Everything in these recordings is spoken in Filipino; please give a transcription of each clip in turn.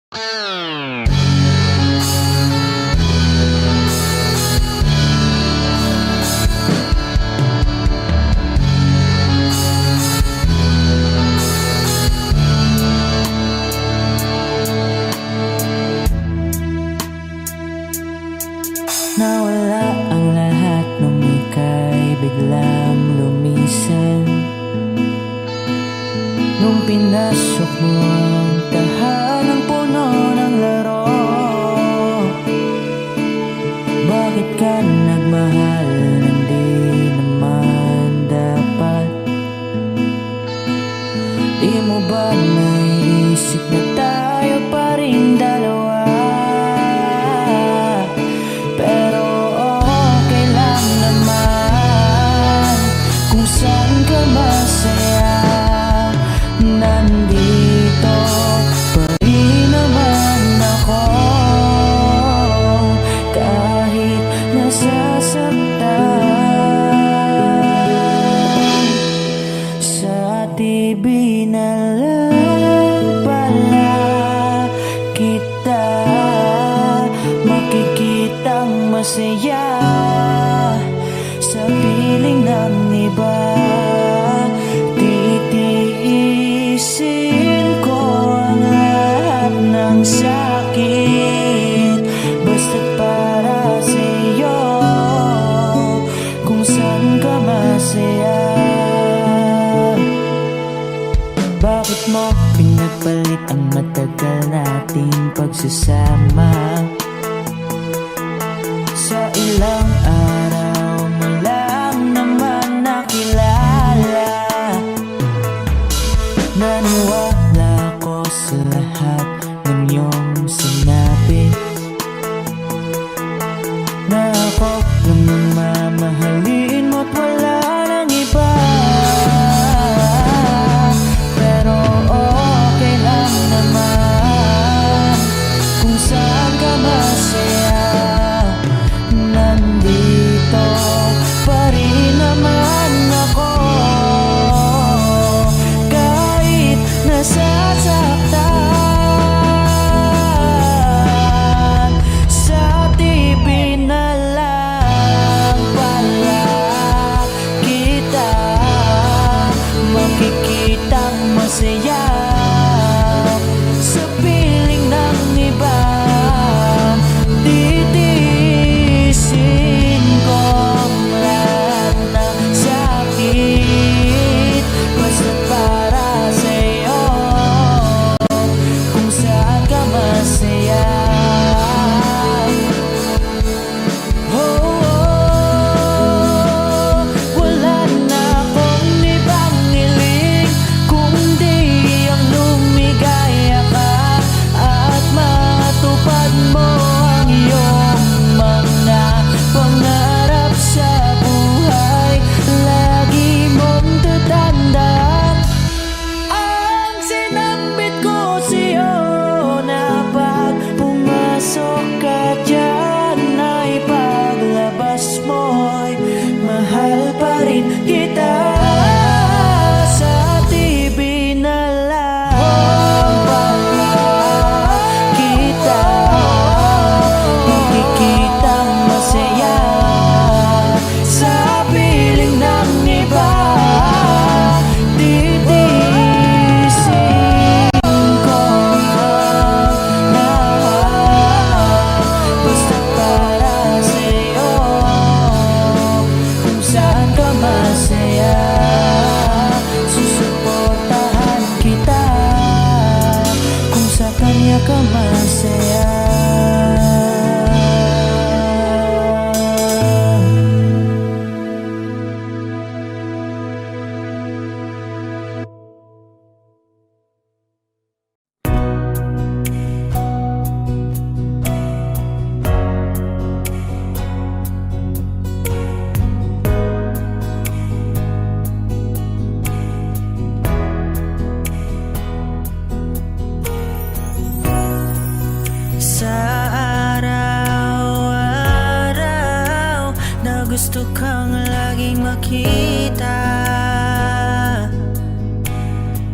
Nawala ang lahat nung ika'y biglang lumisan. Nung pinasok mo ang tahanang puno ng laro, bakit ka nagmahal nang di naman dapat? Di mo ba naisip na tayo pa rin dalawa? Pero okay lang naman kung saan ka masaya. Nandito pa rin naman ako, kahit nasasaktan. Sa TV na lang pala kita makikitang masaya. Sa piling ng iba, titiisin ko ang lahat ng sakit, basta't para sa'yo, kung saan ka masaya. Bakit mo pinagpalit ang matagal nating pagsasama? Sa ilang araw mo lang naman nakilala. Naniwala ko sa lahat ng iyong sinabi, na ako lang ang mamahalin mo't wala nang iba. Pero okay lang naman kung saan ka masaya. Nandito pa rin naman ako, kahit nasasaktan. Sa TV na lang pala kita makikitang masaya. Sa piling ng iba, titiisin ko ang lahat ng sakit, basta't para sa'yo, kung saan ka masaya. Wala na akong ibang hiling kundi ang lumigaya ka at matupad mo ang iyong mga pangarap sa buhay. Lagi mong tatandaan ang sinambit ko sa'yo, na pag pumasok ka dyan ay paglabas mo'y mahal pa rin kita. Sa TV na lang pala kita makikitang masaya. Sa piling ng iba, titiisin ko ang lahat, basta't para sa'yo, kung saan ka masaya. Susuportahan kita kung sa kanya ka masaya. Sa araw-araw na gusto kang laging makita,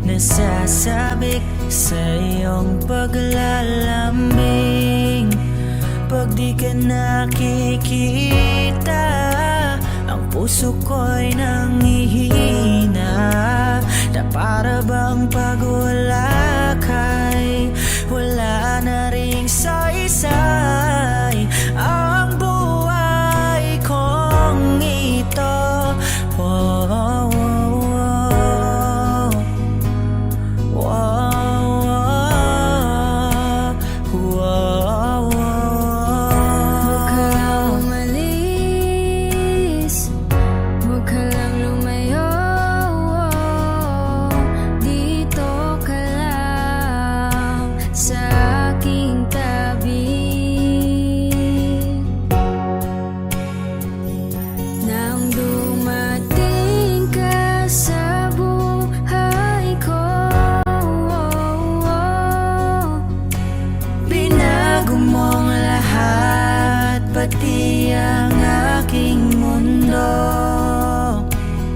nasasabik sa iyong paglalambing. Pag di ka nakikita, ang puso ko'y nanghihina, na para bang pag wala ka'y wala na ring saysay ang buhay kong ito. Oh, oh, oh, oh, oh, oh, oh. Huwag ka lang umalis, huwag ka lang lumayo, dito ka lang sa aking tabi. Nang dumating ka sa buhay ko, Binago mong lahat, pati ang aking mundo.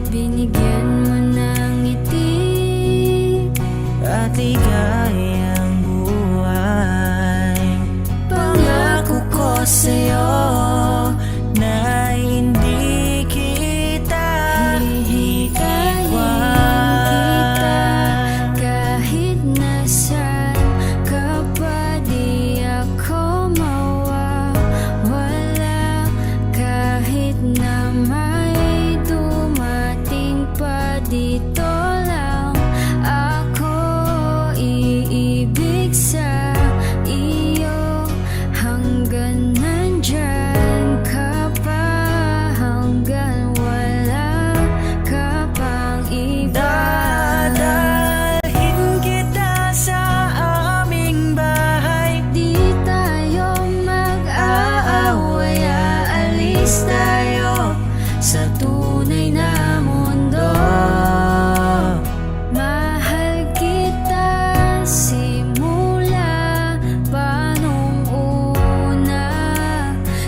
binigyan mo ng ngiti At ligayang buhay. Pangako ko sa'yo na hindi kita iiwan. kahit nasaan ka pa, di ako mawawala. Kahit na may dumating pa, dito lang ako iibig sa iyo. Hanggang nandyan ka pa, hanggang wala ka pang iba. Dadalhin kita sa aming bahay. Di tayo mag-aaway, aalis tayo sa tunay na mundo. Mahal kita simula pa nung una.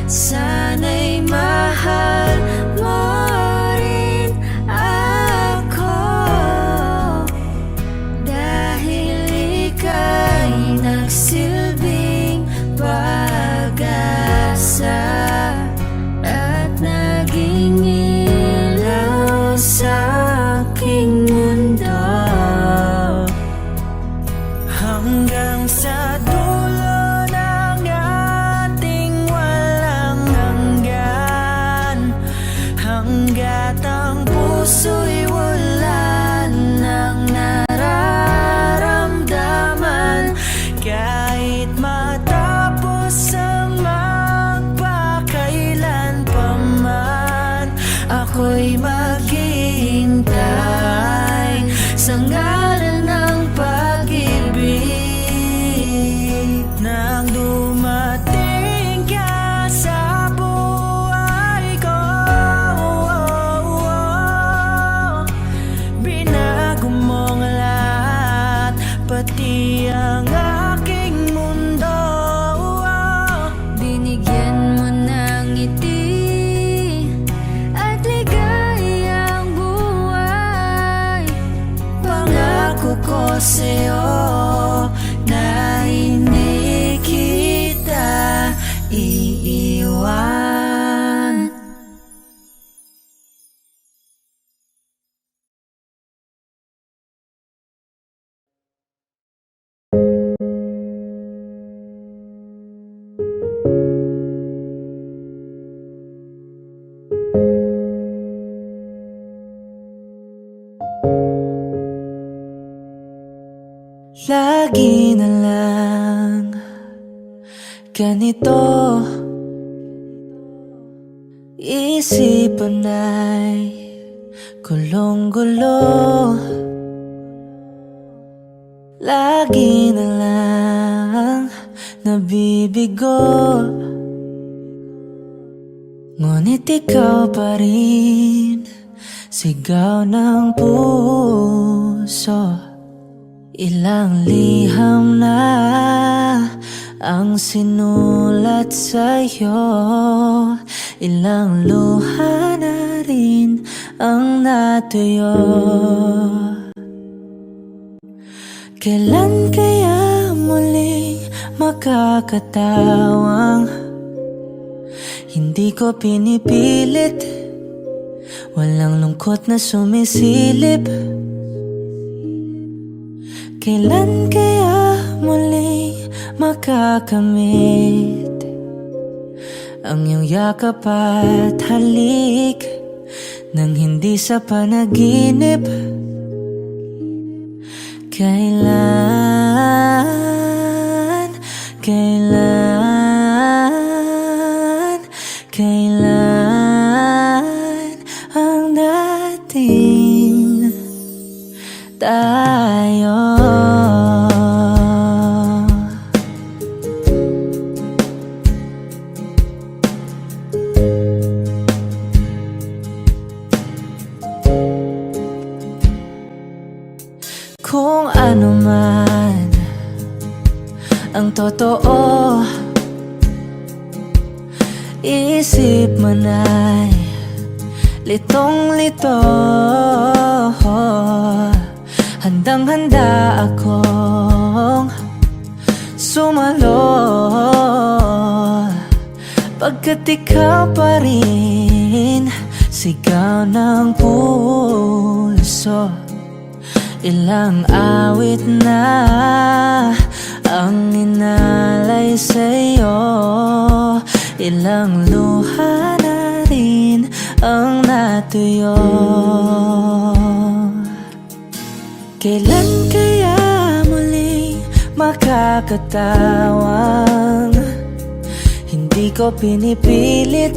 Sana'y mahal mo rin ako, dahil ika'y nagsilbing pag-asa at naging ilaw sa aking mundo. Hanggang sa dulo ng ating walang hanggan, hanggat ang puso'y wala nang nararamdaman. Kahit matapos ang magpakailan pa man, ako'y maghihintay sa ngalan ng pag-ibig. Nang dumating ka sa buhay ko, binago mong lahat, pati ang aking mundo. Binigyan mo ng ngiti at ligayang buhay. Pangako ko sa'yo na hindi kita iiwan. Lagi na lang ganito, isipan ay gulong-gulo. Lagi na lang nabibigo, ngunit ikaw pa rin, sigaw ng puso. Ilang liham na ang sinulat sa'yo, ilang luha na rin ang natuyo. Kailan kaya muling makakatawang hindi ko pinipilit, walang lungkot na sumisilip. Kailan kaya muling makakamit ang iyong yakap at halik nang hindi sa panaginip? Kailan, kailan ang dating tayo? Kung ano man ang totoo, isip mo na'y litong-lito. Handang-handa akong sumalo pagkat ikaw pa rin sigaw ng puso. Ilang awit na ang inalay sa'yo, ilang luha na rin ang natuyo. Kailan kaya muling makakatawang hindi ko pinipilit,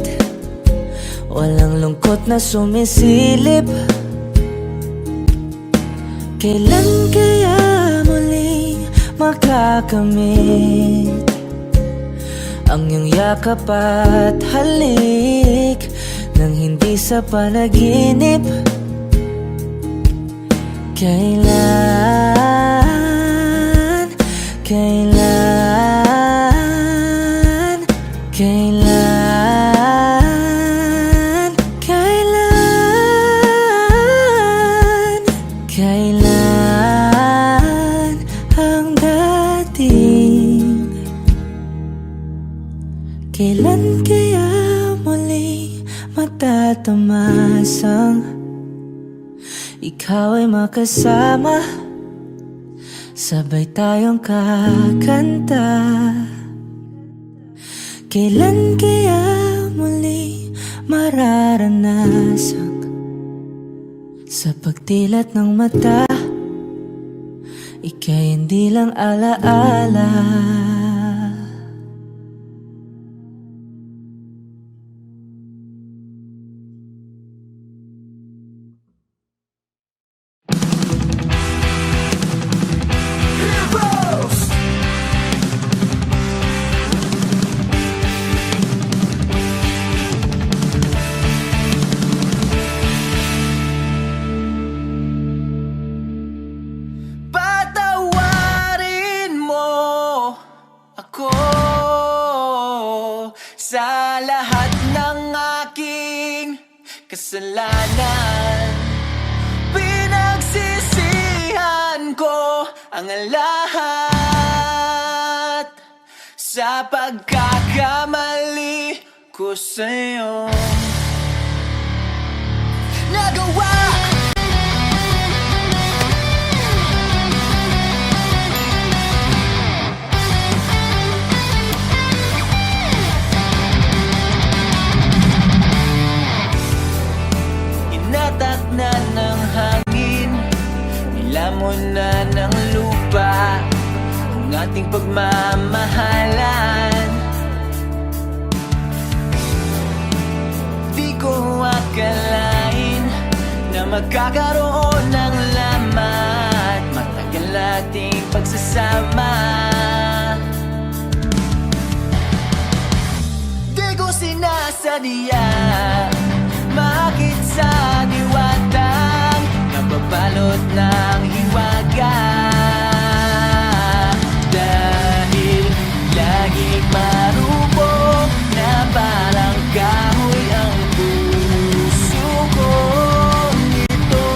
walang lungkot na sumisilip. Kailan kaya muling makakamit ang iyong yakap at halik nang hindi sa panaginip? Kailan, kailan, kailan, kailan, kailan ang dating? Kailan kaya muli matatamasang ikaw ay makasama, sabay tayong kakanta? Kailan kaya muli mararanasan sa pagtilat ng mata, ika'y hindi lang alaala? Patawarin mo ako sa lahat ng aking kasalanan. Pinagsisihan ko ang lahat sa pagkakamali ko sa'yo. Nagawa inatak na ng hangin, nilamon na ng lupa ang ating pagmamahalan. Di ko akalain na magkakaroon ng lamat matagal nating pagsasama. Di ko sinasadya, bakit sa diwatang nababalot ng hiwaga? Dahil lagi marupok na parang kahoy ang puso kong ito.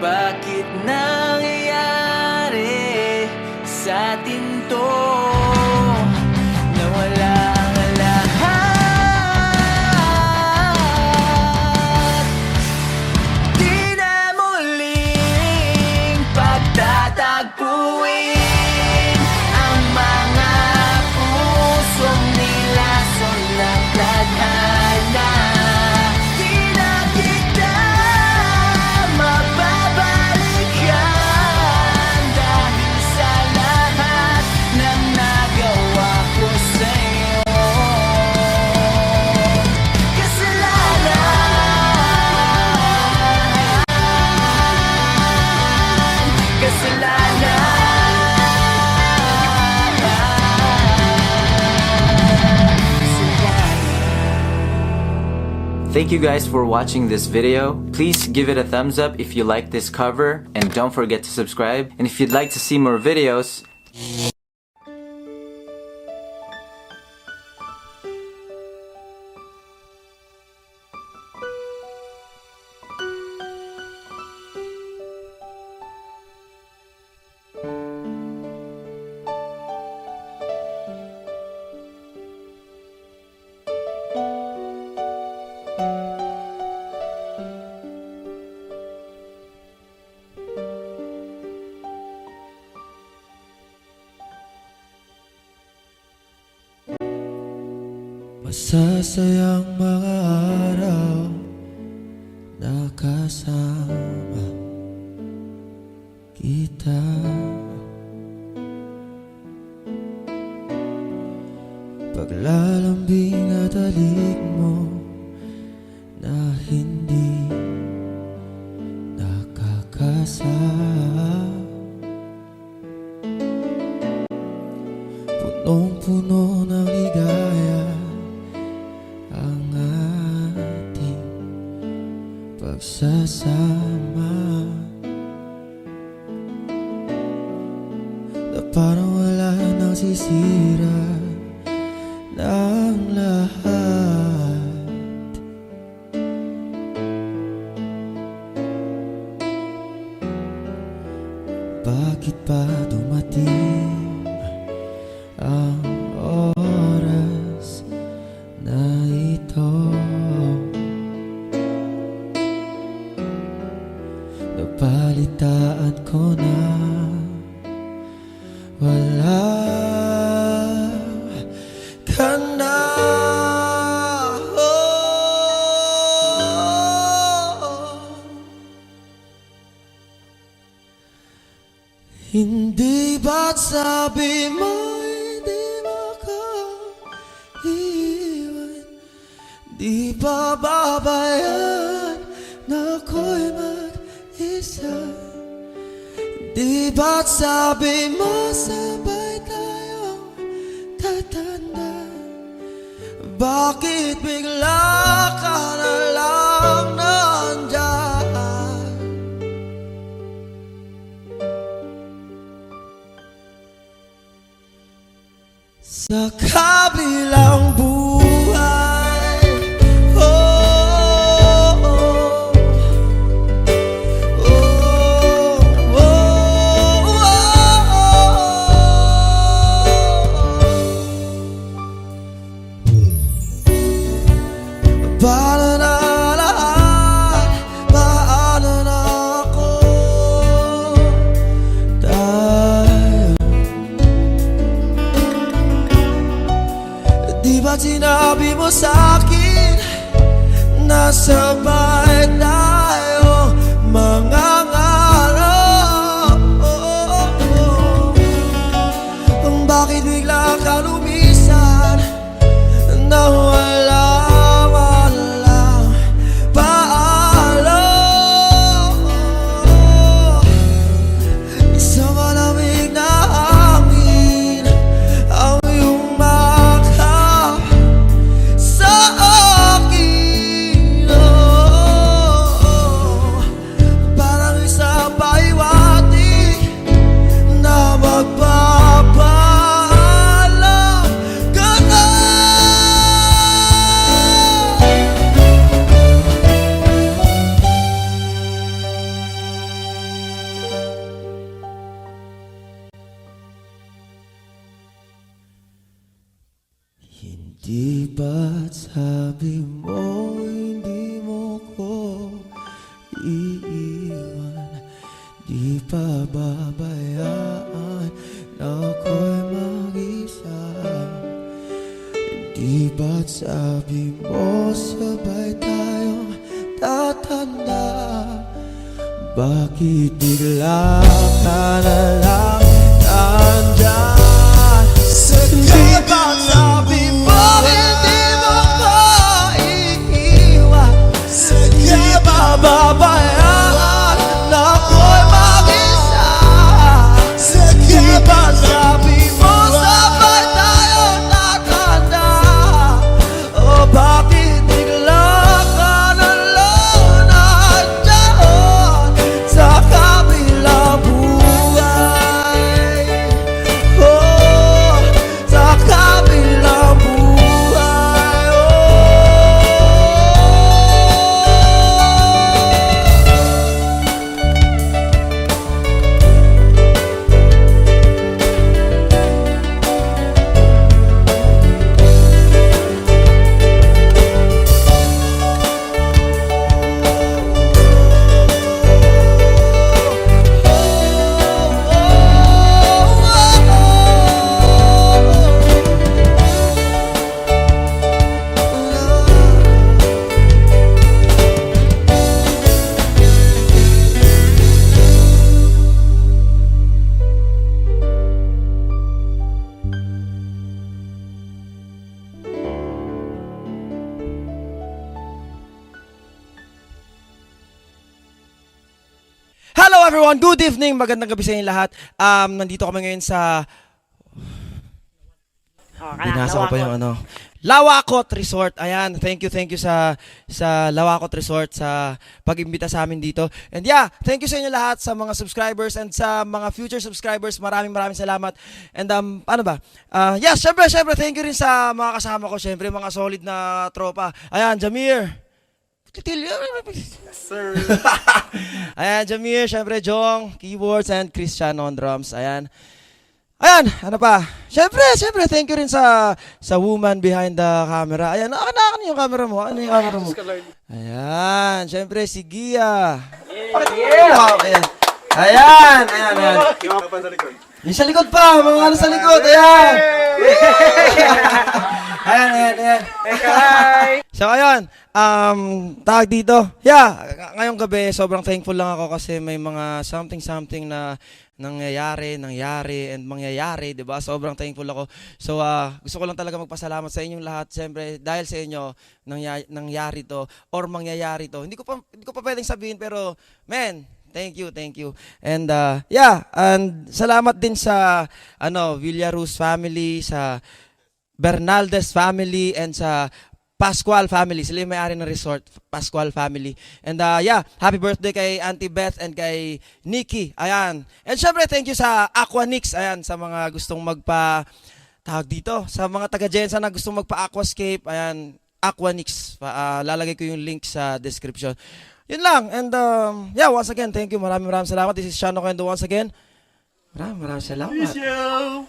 Bakit nangyayari sa atin to? Nawala ang lahat. Di na muling pagtatagpuin ang mga pusong nilason ng tadhana. Di na kita mababalikan dahil sa lahat ng nagawa ko sa'yo. Thank you guys for watching this video. Please give it a thumbs up if you like this cover, and don't forget to subscribe. And if you'd like to see more videos, Masasayang mga araw na kasama kita. Paglalambing at halik mo na hindi nakakasama. Punong-puno ng ligaya ang ating pagsasama, na parang wala nang sisira ng lahat. Bakit pa dumating ang oras na ito? Napalitaan ko na wala ka na. Hindi ba't sabi mo hindi makaiwan? Di ba babayan na ako'y mag-isa? Di ba't sabi mo sabay tayong tatanda? Bakit bigla ka na lang nandyan? Sa kabilang buhay, oh, oh, oh, oh, oh, paano na lahat? Paano na ako? Di ba't sinabi mo sa'kin na sabay tayo mangangarap? Bakit bigla ka lumisan na walang paalam? Isang malamig na hangin ang iyong maka sa akin, oh. Di ba't sabi mo hindi mo ko iiwan? Di pa babayaan na ako'y mag-isa? Di ba't sabi mo sabay tayong tatanda? Bakit bigla ka na lang nandyan? Di ba't sabi mo hindi mo ko iiwan? Di ba babayaan na ako'y mag-isa? Di ba't sabi mo sabay tayong tatanda? O bakit bigla ka na lang nandyan sa kabilang buhay? Oh, sa kabilang buhay. Hello everyone! Good evening! Magandang gabi sa inyo lahat. Nandito kami ngayon sa... Binasa ko pa yung ano. Lawakot Resort. Ayan, thank you sa Lawakot Resort sa pag-imbita sa amin dito. And yeah, thank you sa inyo lahat, sa mga subscribers and sa mga future subscribers. Maraming salamat. And ano ba? Yeah, syempre, thank you rin sa mga kasama ko. Syempre, mga solid na tropa. Ayan, Jamir. Sir. Ayan, Jamir, syempre, Jong, keyboards, and Cristiano on drums. Ayan, ano pa? Syempre, thank you rin sa woman behind the camera. Ayan, ano yung camera mo? Ano yung camera mo? Ayan, syempre, si Gia. Ayan. Yung mga sa likod. Yung sa likod pa, mga ano sa likod, ayan. Ayan. So, ayun, tawag dito. Yeah, ngayong gabi, sobrang thankful lang ako kasi may mga something na nangyayari, and mangyayari, di ba? Sobrang thankful ako. So, gusto ko lang talaga magpasalamat sa inyong lahat. Siyempre, dahil sa inyo, nangyari to, or mangyayari to. Hindi ko pa pwedeng sabihin, pero, man, thank you. And yeah, and salamat din sa Villaruz family, sa Bernaldez family, and sa Pascual family. Sila yung may-ari ng resort, Pascual family. And yeah, happy birthday kay Auntie Beth and kay Nikki. Ayan. And syempre, thank you sa Aquanix. Ayan, sa mga gustong tawag dito, sa mga taga-Jensa na gustong magpa-aquascape. Ayan, Aquanix. Lalagay ko yung link sa description. Yun lang. And yeah, once again, thank you. Maraming salamat. This is Shano Kendo once again. Maraming salamat. Miss you!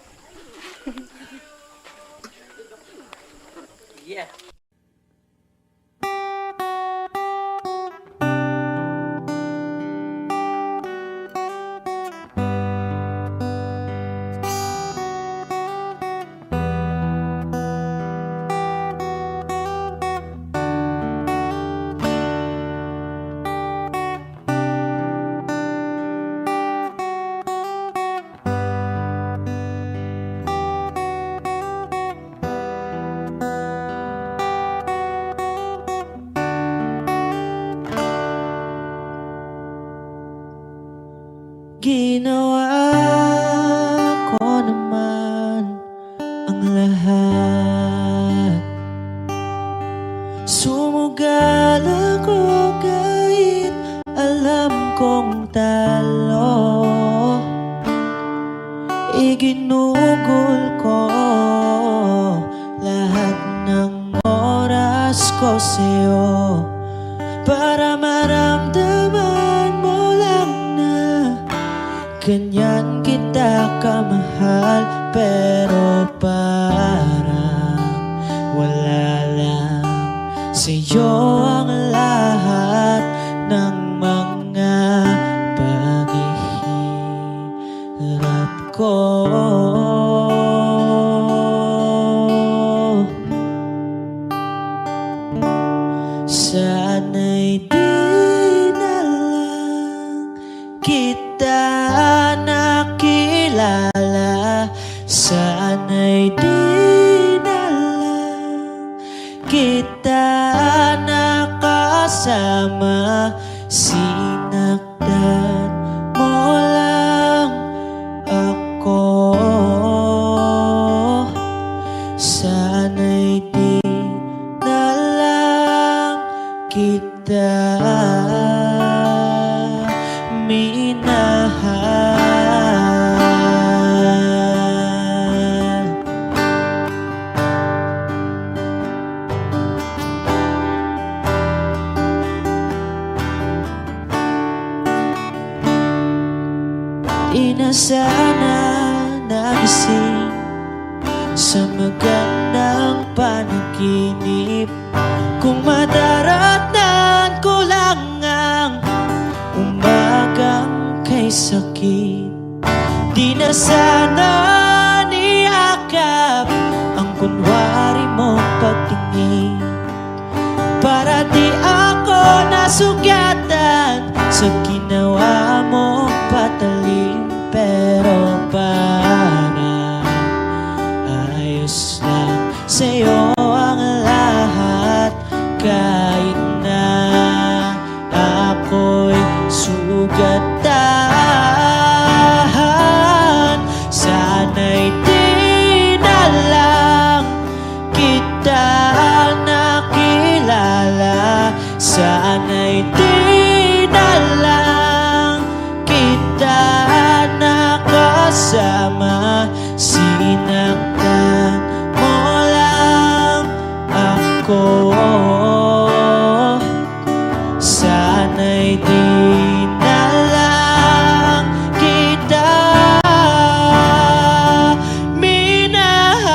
Ginawa ko naman ang lahat. Sumugal ako kahit alam kong talo. Iginugol ko lahat ng oras ko sa'yo para maramdaman mo lang na ganyan kita kamahal. Pero parang wala lang sa'yo ang lahat ng mga paghihirap ko. Sana'y di na lang kita nakilala. Sana'y di na lang kita nakasama. Sinaktan mo lang ako. Sana'y di na lang kita minahal. Di na sana nagising sa magandang panaginip kung madaratan ko lang ang umagang kay sakit. Di na sana niyakap ang kunwari mong pagtingin para di ako nasugatan sa ginawa mong patalim. Pero para ayos lang sa'yo ang lahat, kahit na ako'y sugatan. Sana'y di na lang kita nakilala. Sana'y di na lang kita nakasama. Sinaktan mo lang ako. Sana'y di na lang kita minahal.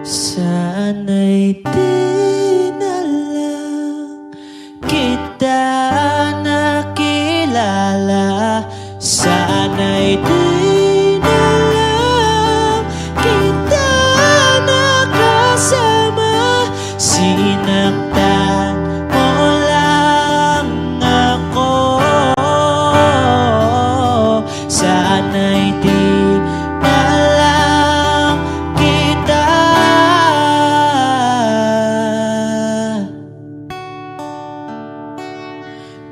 Sana'y di na lang kita nakilala. Sana'y di na lang kita nakasama. Sinaktan mo lang ako. Sana'y di na lang kita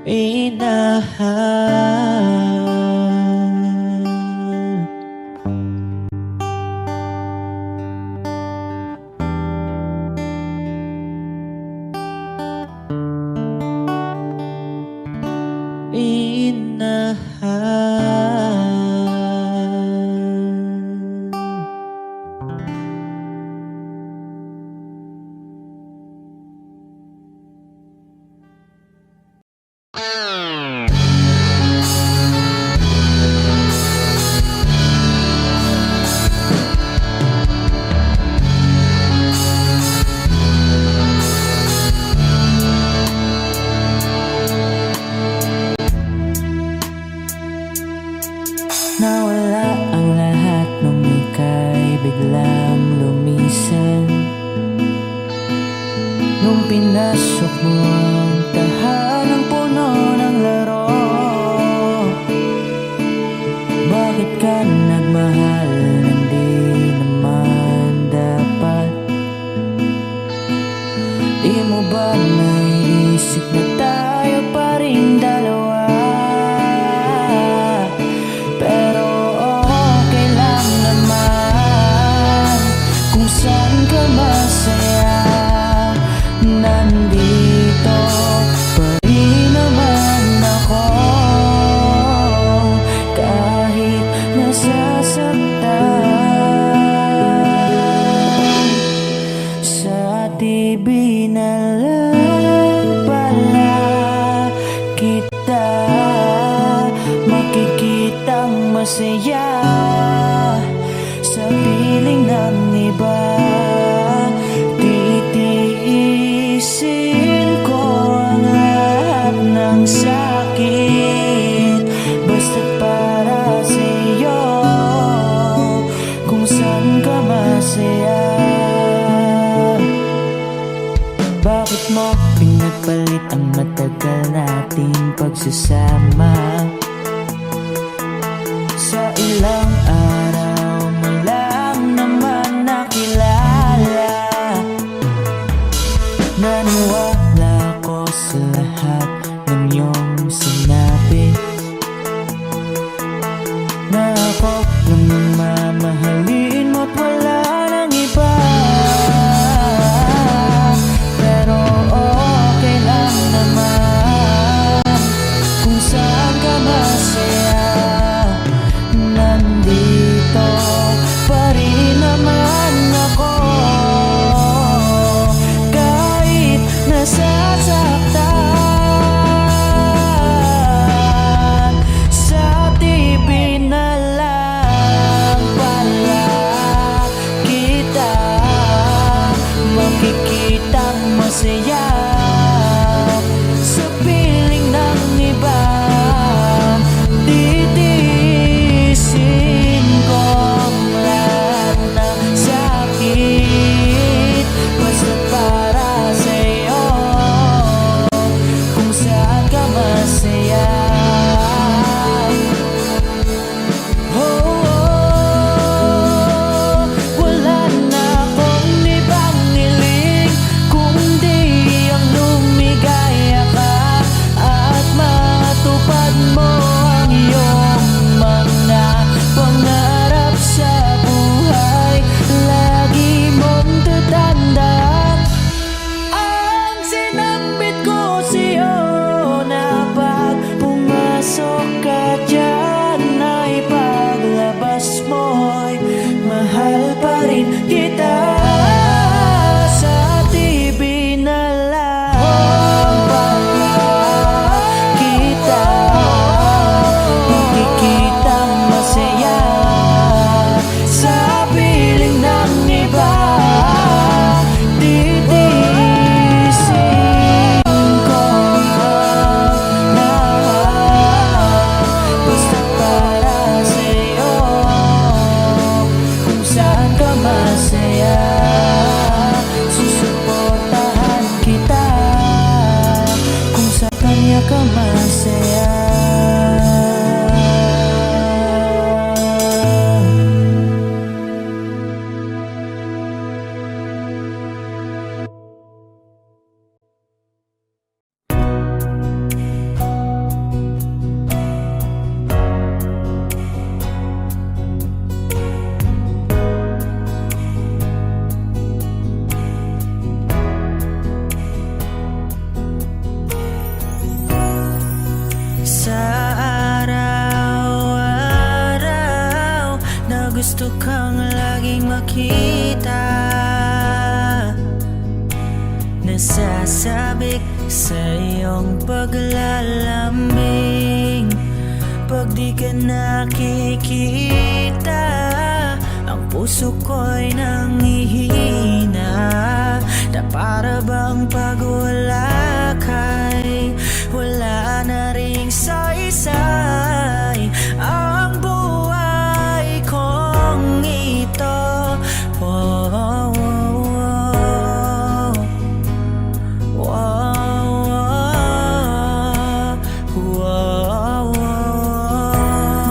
minahal. Minahal. Nawala ang lahat nung ika'y biglang lumisan. Nung pinasok mo ang tahanang puno ng laro, bakit ka nagmahal nang di naman dapat? Di mo ba naisip na tayo pa rin dalawa? Pero okay lang naman. ating pagsasama. Sa ilang araw mo lang naman nakilala, naniwala ko sa lahat ng iyong sinabi, na ako lang ang mamahalin mo't wala nang iba. Pero okay lang naman kung saan ka masaya, nandito pa rin naman ako. Kahit nasasaktan, sa TV na lang pala kita makikitang masaya. Sa piling ng iba, titiisin ko ang lahat ng sakit, basta para sa'yo, kung saan ka masaya. Wala na akong ibang hiling kundi ang lumigaya ka at matupad mo ang iyong mga pangarap sa buhay. Lagi mong tatandaan ang sinambit ko sa'yo, na pag pumasok ka dyan ay paglabas mo'y mahal pa rin kita. Sa TV na lang pala kita makikitang masaya. Sa piling ng iba, titiisin ko ang lahat, basta para sa'yo, kung saan ka masaya. Susuportahan kita kung sa kanya ka masaya. Sa araw-araw na gusto kang laging makita, nasasabik sa iyong paglalambing. Pag di ka nakikita, ang puso ko'y nanghihina, na para bang pag wala ka'y wala na ring saysay ang buhay kong ito. Wow, wow, wow, wow, wow,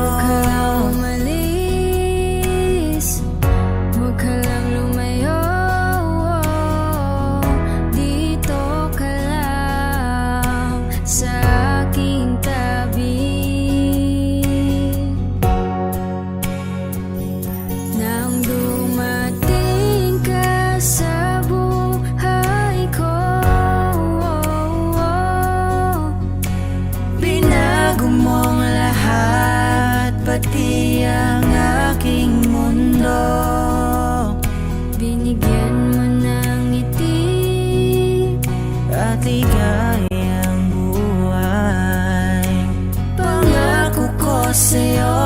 Huwag ka lang umalis, huwag ka lang lumayo. Dito ka lang sa aking tabi. Nang dumating ka sa buhay ko, binago mong lahat, pati ang aking mundo. binigyan mo ng ngiti At ligayang buhay. Pangako ko sa'yo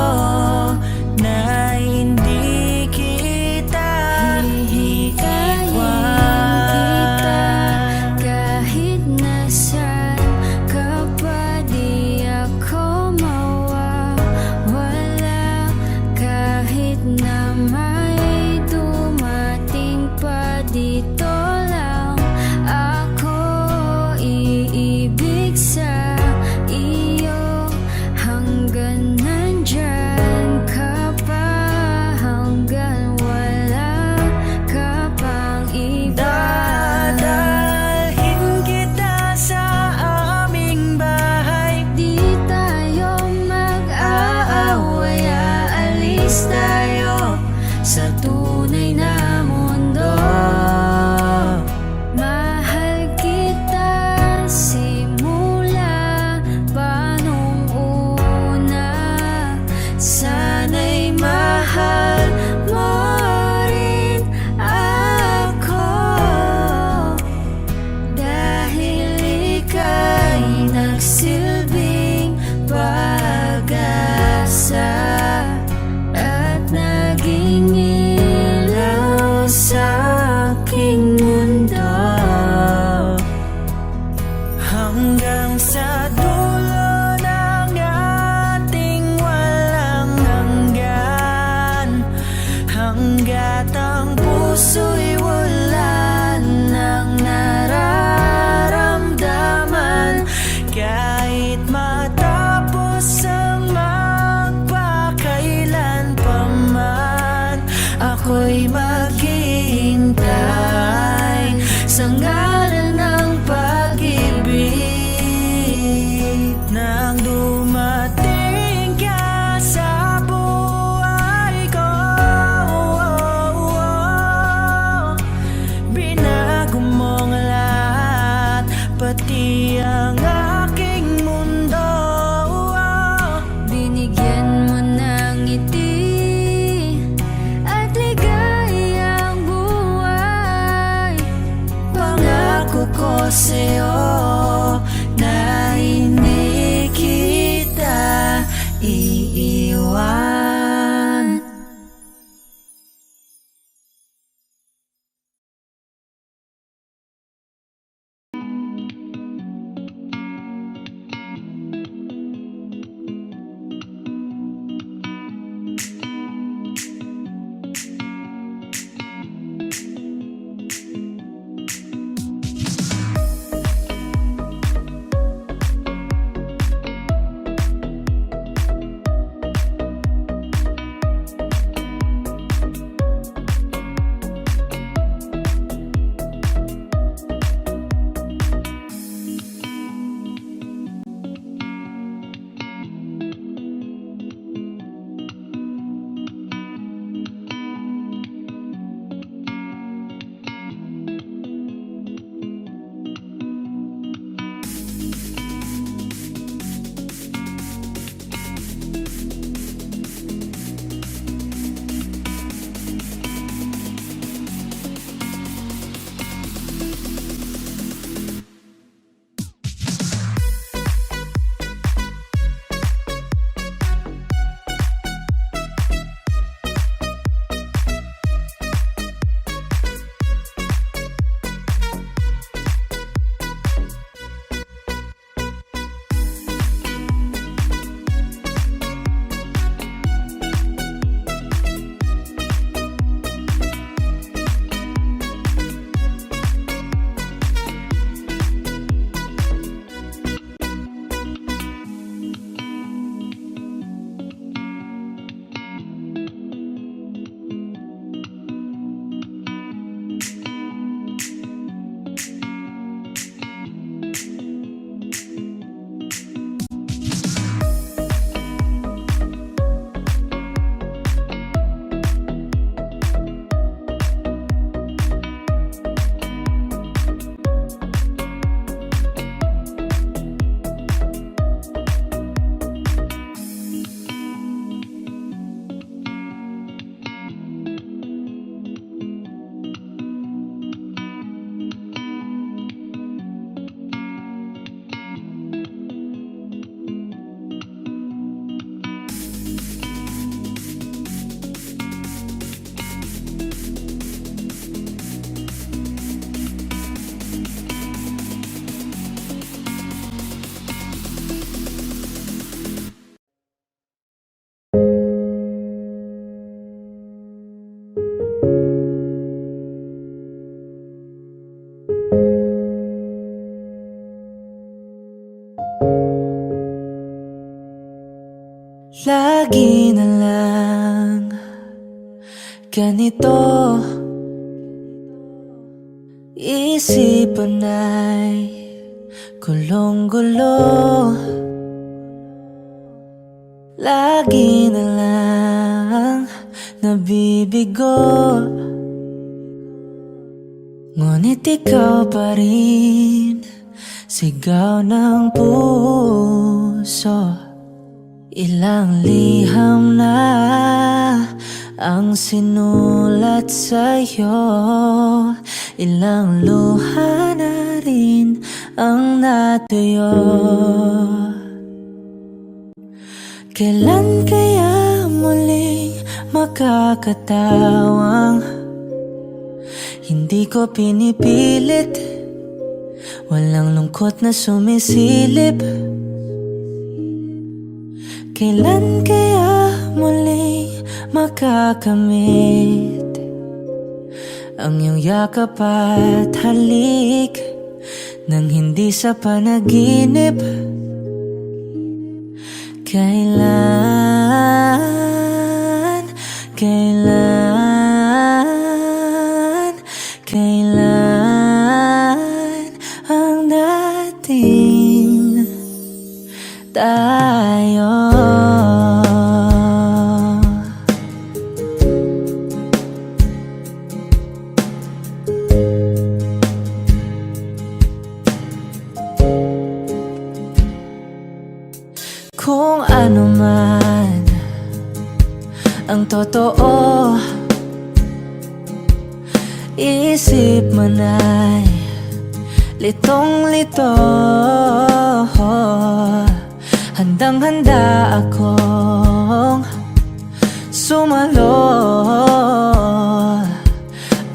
na hindi kita hihiwan. kahit nasaan ka pa, di ako mawawala. Kahit na may Lagi na lang ganito, isipan ay gulong-gulo. Lagi na lang nabibigo, ngunit ikaw pa rin, sigaw ng puso. Ilang liham na ang sinulat sa'yo, ilang luha na rin ang natuyo. Kailan kaya muling makakatawang hindi ko pinipilit, walang lungkot na sumisilip? Kailan kaya muling makakamit ang iyong yakap at halik nang hindi sa panaginip? Kailan, kailan, kailan ang dating tayo? Kung ano man ang totoo, isip man ay litong-lito. Handang-handa akong sumalo,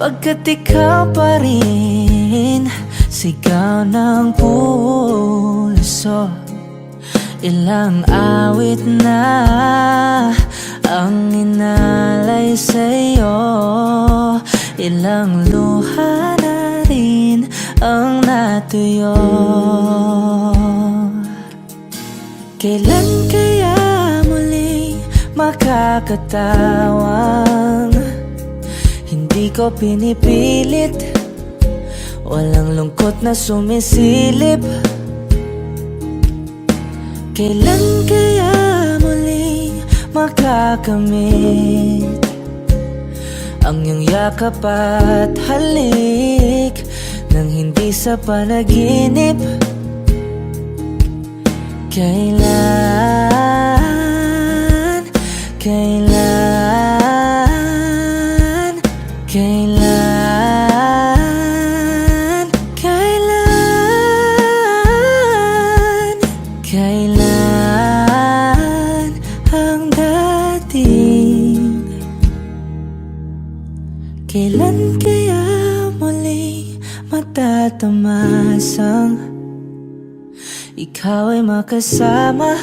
pagkat ikaw pa rin, sigaw ng puso. Ilang awit na ang inalay sa'yo, ilang luha na rin ang natuyo. Kailan kaya muling makakatawang hindi ko pinipilit, walang lungkot na sumisilip? Kailan kaya muling makakamit ang iyong yakap at halik nang hindi sa panaginip? Kailan, kailan, kailan, kailan, kailan ang dating? Kailan kaya muli matatamasang ikaw ay makasama,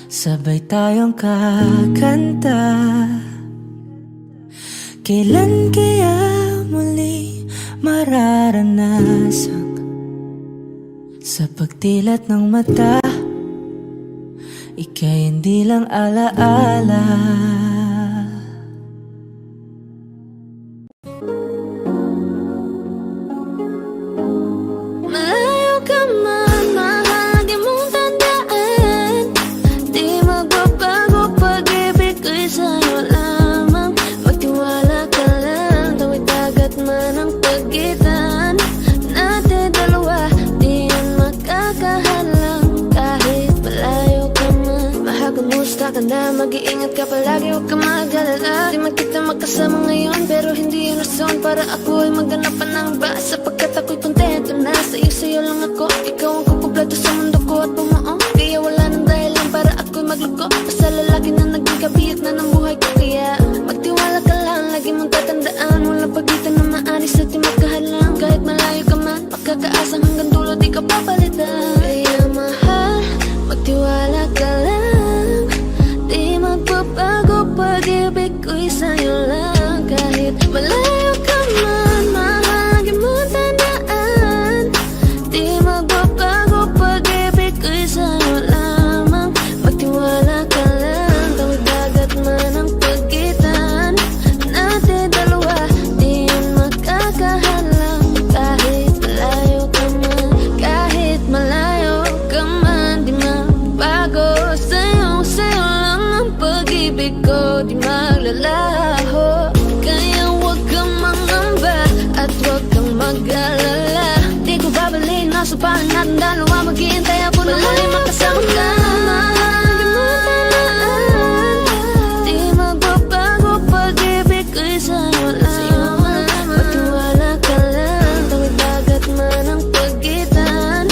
sabay tayong kakanta? Kailan kaya muli mararanasang sa pagtilat ng mata, ika'y hindi lang alaala? Malayo ka man, mahagi mong tandaan, di magbabago pag-ibig ko'y sa'yo lamang. Magtiwala ka lang, tawid dagat man ang pagitan natin dalawa, di yan makakahalang. Kahit malayo ka man, mahakamusta ka na, mag-iingat ka palagi, huwag ka mag-alala. Di man kita magkasama ngayon, pero hindi yun rason para ako ay maganapan ng iba, sapagkat ako'y kontento na sa'yo lang ako. Ikaw ang kukumpleto sa mundo ko at bumuo, kaya wala nang dahilan para ako'y magluko. Basta lalaki na naging kabiyak na ng buhay ko, kaya magtiwala ka lang, lagi mong tatandaan, walang pagitan na maaris at di magkahalang. Kahit malayo ka man, makakaasang hanggang dulo di ka papalitan. Kaya mahal, magtiwala ka lang, di magbabago pag-ibig ko'y sa'yo lang. Kahit malayo ka man, mahagi mo tandaan, di magbabago pag-ibig ko'y sa'yo lamang. Magtiwala ka pa natin dalawa, maghihintay ako na muli makasama ka. Mahal mo tandaan, di magbabago pag-ibig ko'y sa'yo lamang. Magtiwala ka lang, tawid dagat man ang pagitan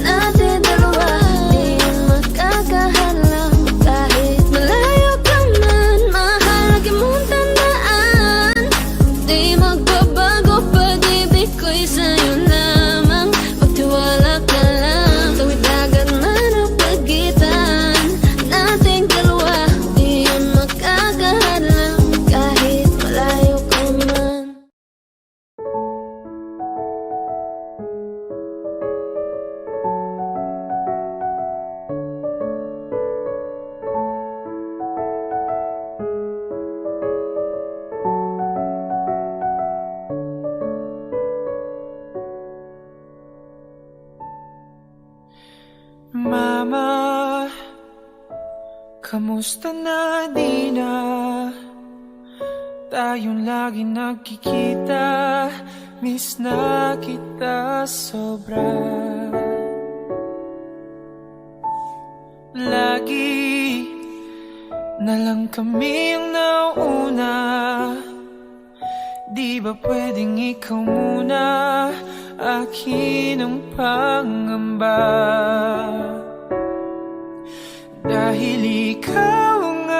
natin dalawa, di yun makakahalang. Kahit malayo ka man, mahal lagi mong tandaan, di magbabago pag-ibig ko'y sa'yo lamang. Magtiwala ka lang, tawid dagat man ang pagitan nating dalawa, di yun makakahalang. Kahit malayo ka man. Mama, kamusta na di na tayong lagi nagkikita? Miss na kita sobra. Lagi na lang kami ang nauuna. Di ba pwedeng ikaw muna? Akin ang pangamba, dahil ikaw ang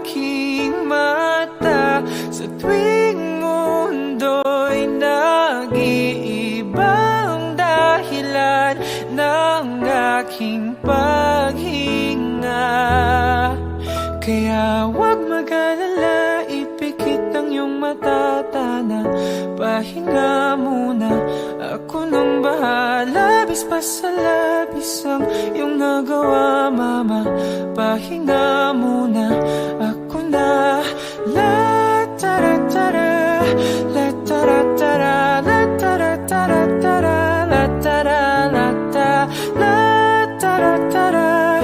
aking mata. Sa tuwing mundo'y nag-iiba ang dahilan ng aking paghinga. Kaya huwag mag-alala, ipikit ang iyong mata, tana, pahinga muna. Ako nang bahala, labis pa sa labis ang iyong nagawa, mama. Pahinga muna, ako na. La tara tara, la tara tara, la tara tara tara, la tara la ta, la tara tara,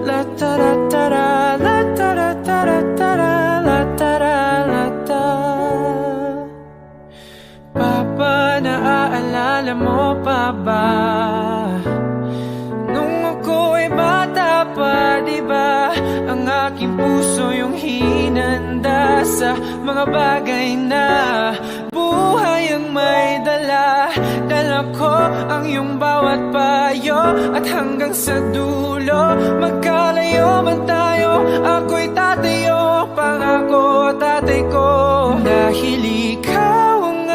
la tara tara, la tara tara tara, la tara la ta. Papa, naaalala mo pa ba nung ako'y bata pa, di ba? Ang aking puso yung hinanda sa mga bagay na buhay ang may dala. Dala ko ang iyong bawat payo, at hanggang sa dulo, magkalayo man tayo, ako'y tatayo, pangako tatay ko. Dahil ikaw ang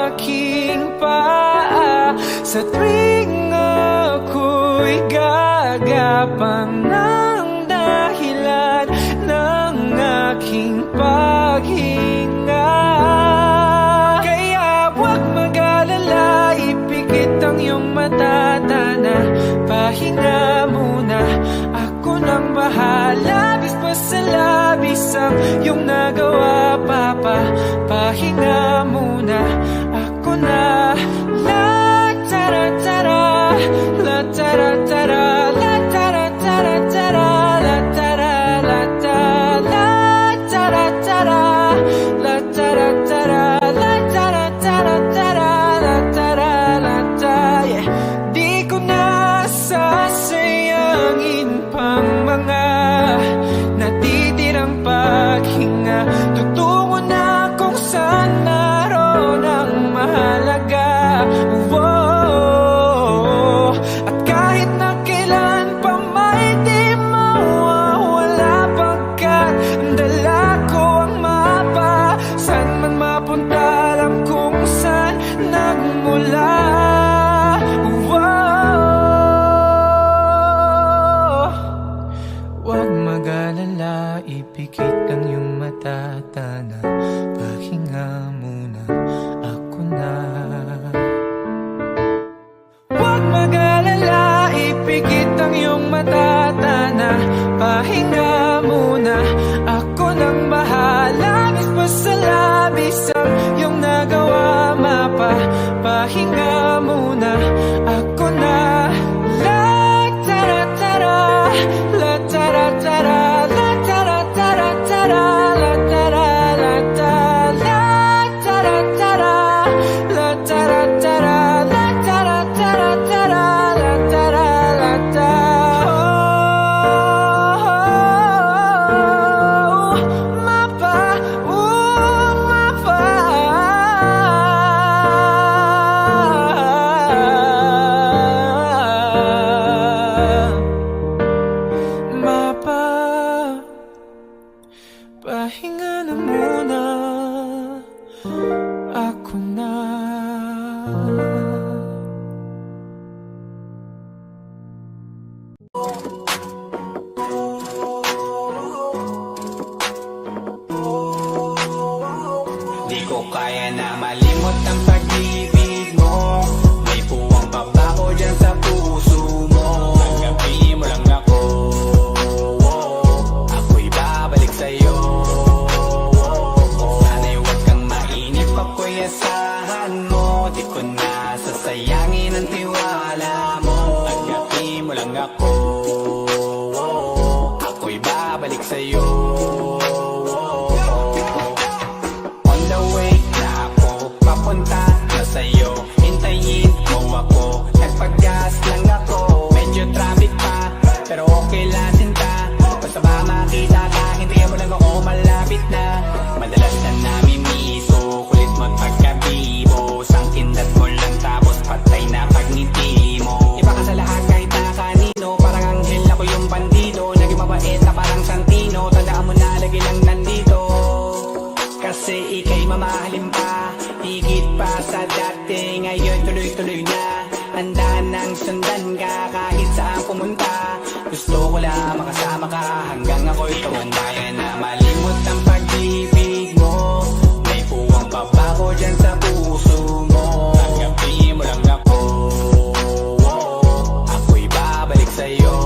aking paa sa tuwing ako'y gagapang ng dahilan ng aking paghinga. Kaya huwag mag-alala, ipikit ang iyong mata, tana, pahinga muna. Ako nang bahala, labis pa sa labis ang iyong nagawa, papa. Pahinga muna, ako na. La tara tara, la tara tara, la tara tara tara, la tara la ta, la tara tara, la tara tara, la tara tara tara, la tara la ta. Yeah. Di ko na sasayangin pang mga natitirang paghinga. Tutungo na kung saan naroon ang mahalaga. Whoa. At kahit na kailan pa may di mawawala, pagkat ang dala ko ang mapa. Saan man mapunta, alam kung saan nagmula. Whoa. Huwag mag-alala, ipikit ang iyong mata, tana, pahinga muna, ako na. Huwag mag-alala, ipikit ang iyong mata, tana, pahinga muna. Ako nang bahala, labis pa sa labis ang iyong nagawa, mapa. Pahinga muna, ako na. La tara tara, la tara tara, la tara tara tara, la tara la ta, la tara tara, la tara tara, la tara tara tara, kaya na malimot ang pag-ibig mo. May puwang pa ba ko dyan sa puso mo? Tanggapin mo lang ako, ako'y babalik sa'yo. Sana'y huwag kang mainip, ako'y asahan mo. Di ko na sasayangin ang tiwala mo. Tanggapin mo lang ako, ako'y babalik sa'yo. On the way na ako, papunta na sa'yo. Hintayin mo ako, nagpag-gas lang ako. Medyo traffic pa, pero okay lang sinta. Basta ba makita ka, hintayin mo lang ako, malapit na. Madalas na namimiso, kulit magpagkabibo. Sangkindat mo lang tapos patay na pagngiti mo. Iba ka sa lahat kahit na kanino, parang anghel ako yung bandido. Naging mabait na parang Santino, tandaan mo na lagi lang nandito. Kasi ika'y mamahalin pa, higit pa sa dati. Ngayon tuloy-tuloy na, handa nang sundan ka kahit saan pumunta. Gusto ko lang makasama ka hanggang ako'y tumanda. Kaya na malimot ang pag-ibig mo. May puwang pa ba ko dyan sa puso mo? Tanggapin mo lang ako, ako'y babalik sa'yo.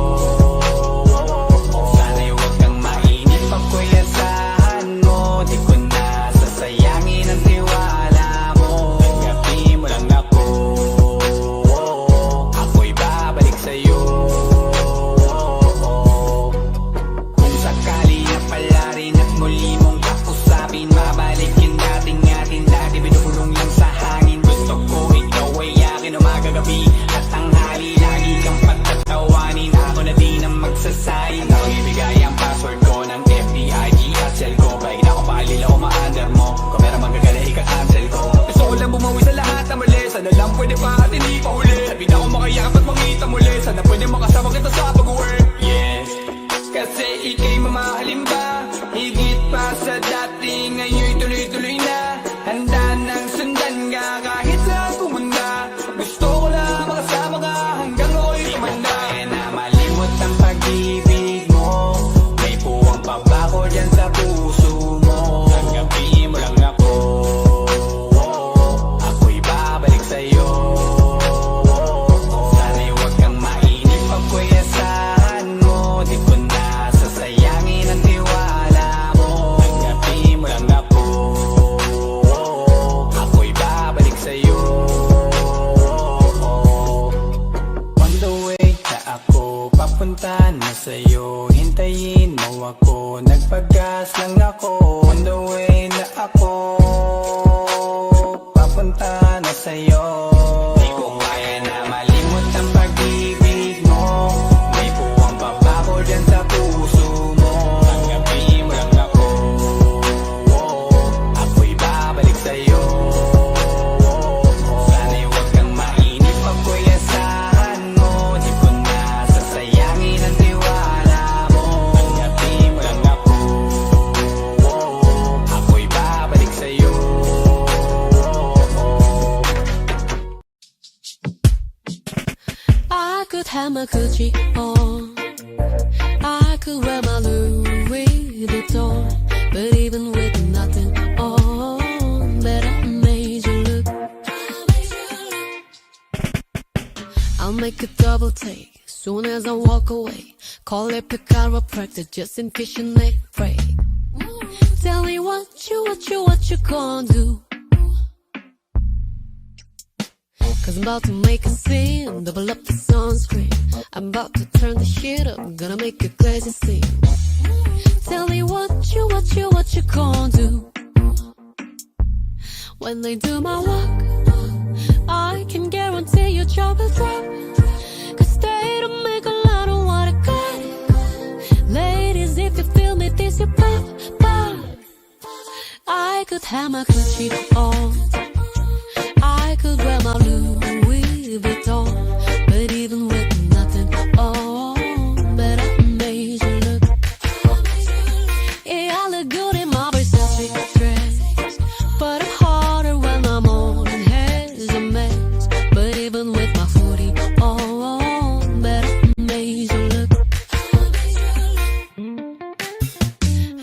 Sana'y huwag kang mainip, ako'y asahan mo. Di ko na sasayangin ang tiwala mo. Tanggapin mo lang ako, ako'y babalik sa'yo. Kung sakali na pala rin at muli mong kausapin, mabalik yung dating atin dati, binubulong lang sa hangin. Gusto ko ikaw ay akin umaga gabi at tanghali, lagi kang pagtatawanin. Ako na din ang magsasayin, ako ibigay ang password ko ng FBIG at cell ko. Kahit ako paalila o ma-under mo, kung meron magagala ika-cancel ko. Gusto ko lang bumawi sa lahat na mali, sana lang pwede pa at hindi pa huli. Sabi na ako makayakap at makita muli, sana pwede makasama kita sa pag-work. Yes, kasi ika'y mamahalin ba, higit pa sa dati. Ngayon'y tuloy-tuloy na, handa nang sundan ka kahit saan pumunta. Gusto ko lang makasama ka hanggang ako'y tumanda. Kaya na malimot ang pag-ibig mo. May puwang pa ba ko dyan sa puso mo? Tanggapin mo lang ako, ako'y babalik sa'yo. Sana'y huwag kang mainip, ako'y asahan mo. Di ko na sasayangin ang tiwala mo. Tanggapin mo lang ako, ako'y babalik sa'yo. On the way na ako, papunta na sa'yo. Hintayin mo ako, nagpag-gas lang ako. On the way na ako, papunta na sa'yo. Di ko kaya na malimot ang pag-ibig mo. May puwang pa ba ko dyan sa puso mo? Tanggapin mo lang ako, ako'y babalik sa'yo. Sana'y huwag kang mainip, ako'y asahan mo. Di ko na sasayangin ang tiwala mo. Tanggapin mo lang ako, ako'y babalik sa'yo. I could have my Gucci on, I could wear my Louis Vuitton, but even with nothing on, bet I made you look. I'll make a double take soon as I walk away. Call it a chiropractor just in case your neck break. Tell me what you gonna do? 'Cause I'm about to make a scene, double up the sunscreen. I'm about to turn the shit up, gonna make a crazy scene. Tell me what you gonna do? When they do my work, I can guarantee your job will drop. 'Cause they don't make a lot of what I got. Ladies, if you feel me, this your pop, pop. I could have my Gucci on, I could wear my Louis Vuitton, but even with nothing on, bet I made you look. Yeah, I look good in my Versace dress, but I'm harder when I'm on and hair's a mess. But even with my hoodie on, bet I made you look.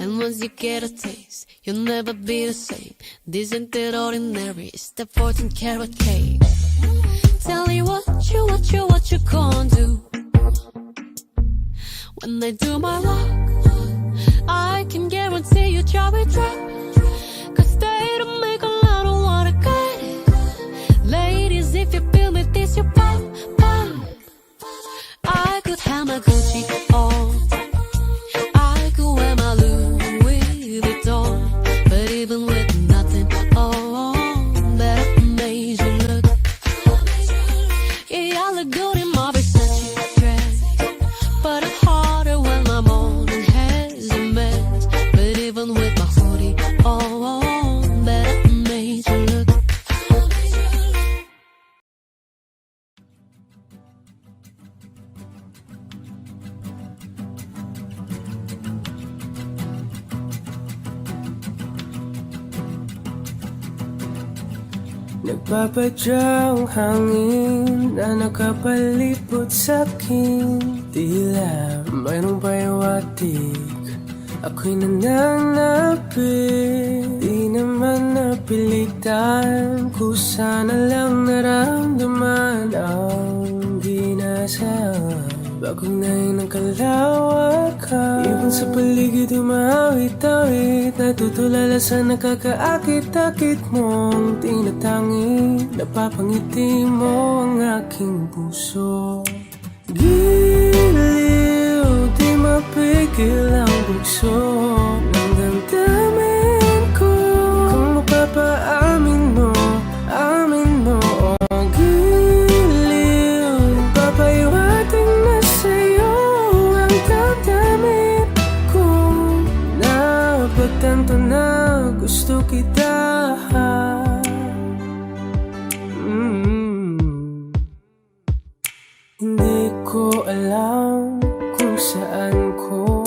And once you get a taste, you'll never be the same. This ain't that ordinary, it's the 14-karat cake. Tell me what you gonna do when they do my rock. I can guarantee you drop it drop, 'cause they don't make a lot of what I got it. Ladies, if you feel me, this your pop, pop. I could have my Gucci on, I could wear my Louis Vuitton, but even with nothing on, that made you look. Yeah, I look good in my Versace dress, but it's harder when my morning has a mess. But even with my hoodie on, that made you look. Nagpapadya ang hangin na nakapalipot sa'kin. Tila mayroong payawatig, ako'y nananapit. Di naman napilitan, kusana lang naramdaman ang ginasaan. Bagong nahin ng kalawakan, ibon sa paligid umawit-awit, natutulala sa nakakaakit-akit mong tinatangi. Napapangiti mo ang aking puso. Giliw, di mapigil ang bugso ng damdamin ko. Kung mapapaamin mo, amin mo. Oh, giliw, papahiwating na sa'yo ang damdamin ko. Napagtanto na gusto kita. Hindi ko alam kung saan ko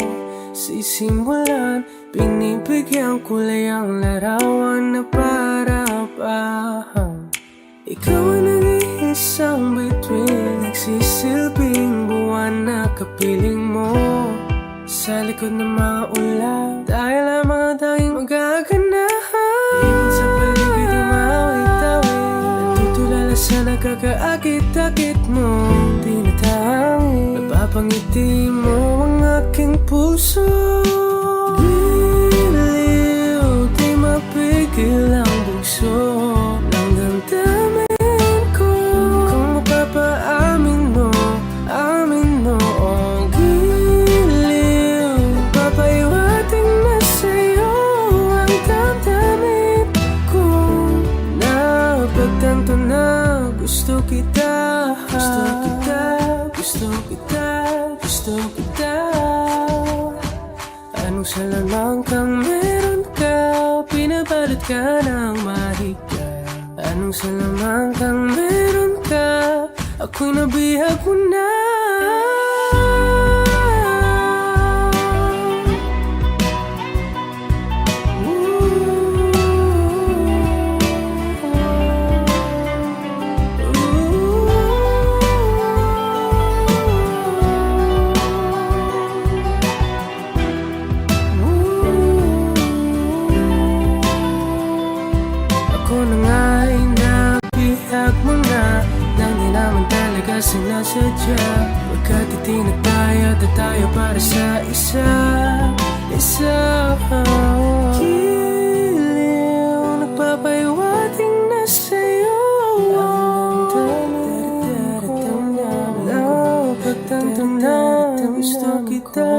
sisimulan. Pinibigyan kulay ang larawan na para-parahan. Ikaw ang nag-iisang bituin, nagsisilbing buwan na kapiling mo. Sa likod ng mga ulan, tayo lamang ang tanging magaganahan. Ibon sa paligid umawit-awit, natutulala sa nakakaakit-akit mo. Napapangiti mo ang aking puso. Giliw, di mapigil ang bugso ng damdamin ko. Kung mapapaamin mo, amin mo. Oh, giliw, papahiwating na sa'yo ang damdamin ko. Napagtanto na gusto kita. Gusto kita, gusto kita, gusto kita. Anong salamang kang meron ka, pinabalot ka ng mahika. Anong salamang kang meron ka, ako'y nabihag mo na. Sinasadya, pagkat itinataya tayo para sa isa. Giliw, nagpapahiwating na sa'yo ang damdamin ko. Napagtanto na gusto kita.